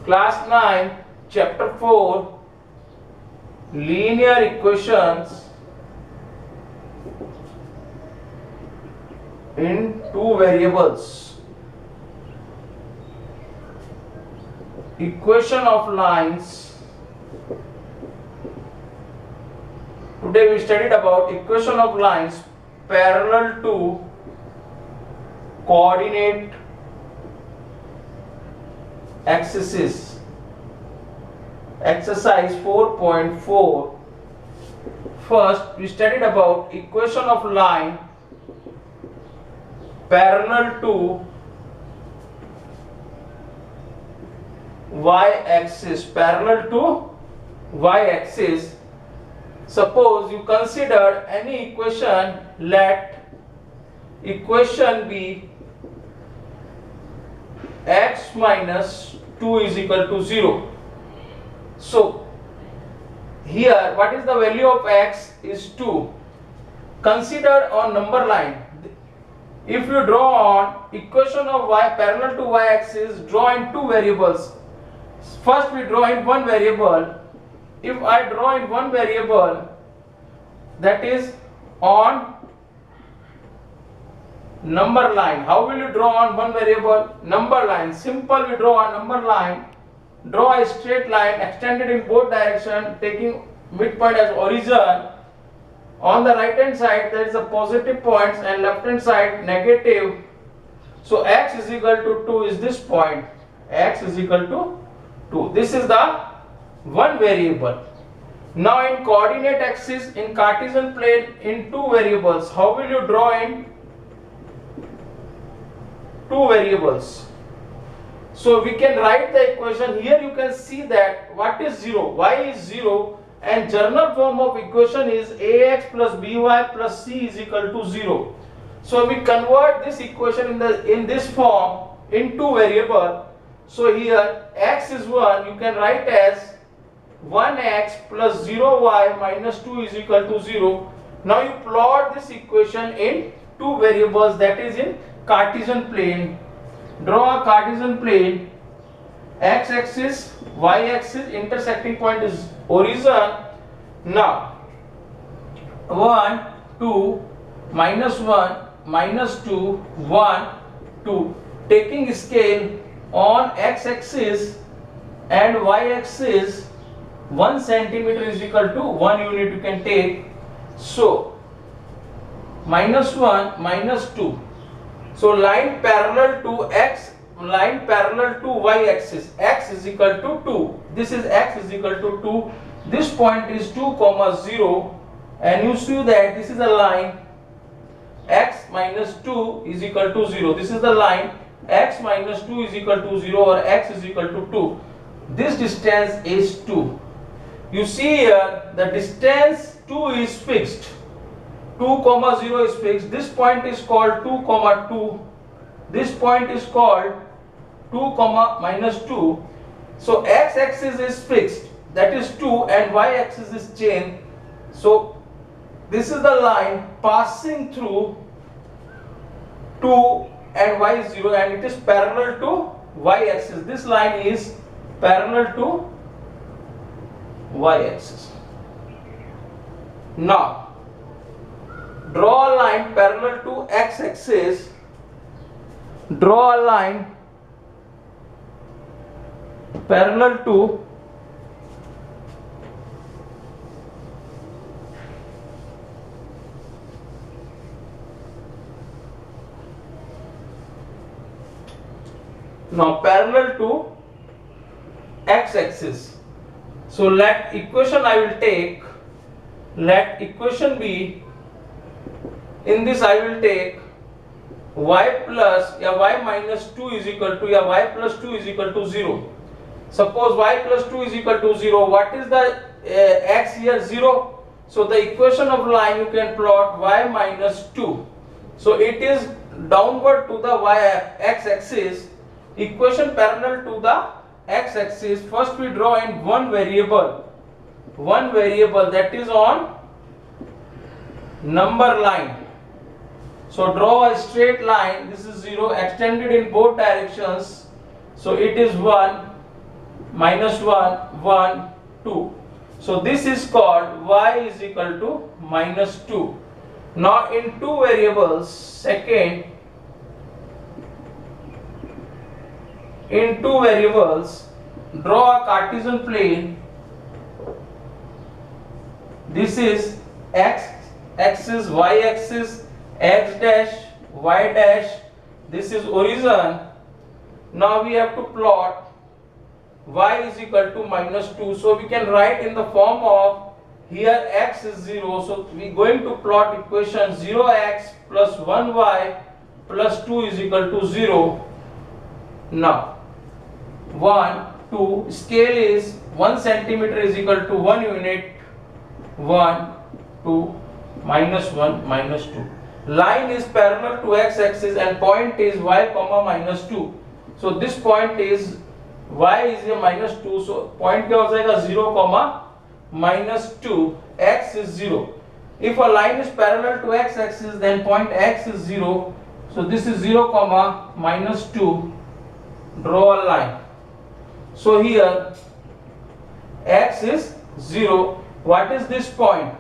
Class 9, Chapter 4, Linear Equations in two variables. Equation of lines. Today we studied about equation of lines parallel to coordinate axes. Exercise 4.4. First we studied about equation of line parallel to y-axis. Parallel to y-axis. Suppose you consider any equation, let equation be x minus 2 is equal to 0. So here what is the value of x is 2. Consider on number line. If you draw on equation of y parallel to y-axis, draw in two variables. First we draw in one variable. If I draw in one variable, that is on number line. How will you draw on one variable? Number line. Simple, we draw a number line. Draw a straight line extended in both directions, taking midpoint as origin. On the right hand side there is a positive points and left hand side negative. So x is equal to 2 is this point. X is equal to 2. This is the one variable. Now in coordinate axis in Cartesian plane in two variables, how will you draw in two variables? So we can write the equation. Here you can see that what is 0, y is 0, and general form of equation is ax plus by plus c is equal to 0. So we convert this equation in this form in two variable. So here x is 1, you can write as 1x plus 0y minus 2 is equal to 0. Now you plot this equation in two variables, that is in Cartesian plane. Draw a Cartesian plane, x-axis, y-axis, intersecting point is origin. Now 1, 2, minus 1, minus 2, 1, 2. Taking scale on x-axis and y-axis, 1 centimeter is equal to 1 unit you can take. So minus 1, minus 2. So line parallel to x, line parallel to y-axis, x is equal to 2. This is x is equal to 2. This point is 2, 0, and you see that this is a line x minus 2 is equal to 0. This is the line x minus 2 is equal to 0 or x is equal to 2. This distance is 2. You see here the distance 2 is fixed. 2, 0 is fixed. This point is called 2, 2. This point is called 2, minus 2. So x-axis is fixed, that is 2, and y-axis is changed. So this is the line passing through 2 and y is 0, and it is parallel to y-axis. This line is parallel to y-axis. Now draw a line parallel to x-axis. Draw a line parallel to parallel to x-axis. So let equation I will take, let equation be, in this I will take y plus y minus 2 is equal to y plus 2 is equal to 0. Suppose y plus 2 is equal to 0. What is the x here? 0. So the equation of line you can plot y minus 2. So it is downward to the x-axis. Equation parallel to the x-axis. First we draw in one variable that is on number line. So draw a straight line. This is 0 extended in both directions. So it is 1, minus 1, 1, 2. So this is called y is equal to minus 2. Now in two variables, second, in two variables, draw a Cartesian plane. This is x axis, y axis, x dash, y dash. This is origin. Now we have to plot y is equal to minus 2. So we can write in the form of, here x is 0. So we are going to plot equation 0x plus 1y plus 2 is equal to 0. Now 1, 2, scale is 1 centimeter is equal to 1 unit. 1, 2, minus 1, minus 2. Line is parallel to x axis and point is y comma minus 2. So this point is y is a minus 2. So point क्या हो जाएगा 0 comma minus 2. X is 0. If a line is parallel to x axis, then point x is 0. So this is 0 comma minus 2. Draw a line. So here x is 0. What is this point?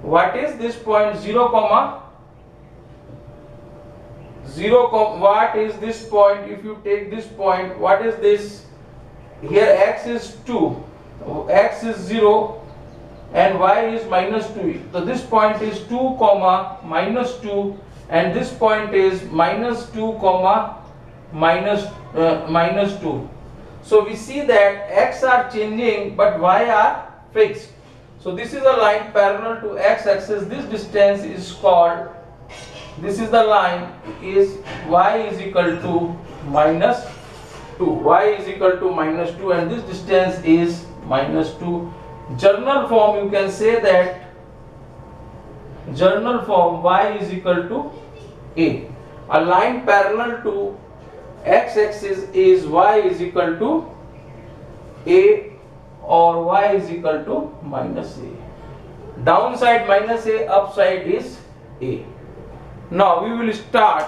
What is this point? 0 comma 0, what is this point? If you take this point, what is this? Here x is 2, x is 0 and y is minus 2. So this point is 2 comma minus 2 and this point is minus 2 comma minus 2. So we see that x are changing but y are fixed. So this is a line parallel to x axis. This distance is called, this is the line is y is equal to minus 2. Y is equal to minus 2 and this distance is minus 2. General form you can say that, general form y is equal to a. A line parallel to x axis is y is equal to a or y is equal to minus a. Downside minus a, upside is a. Now we will start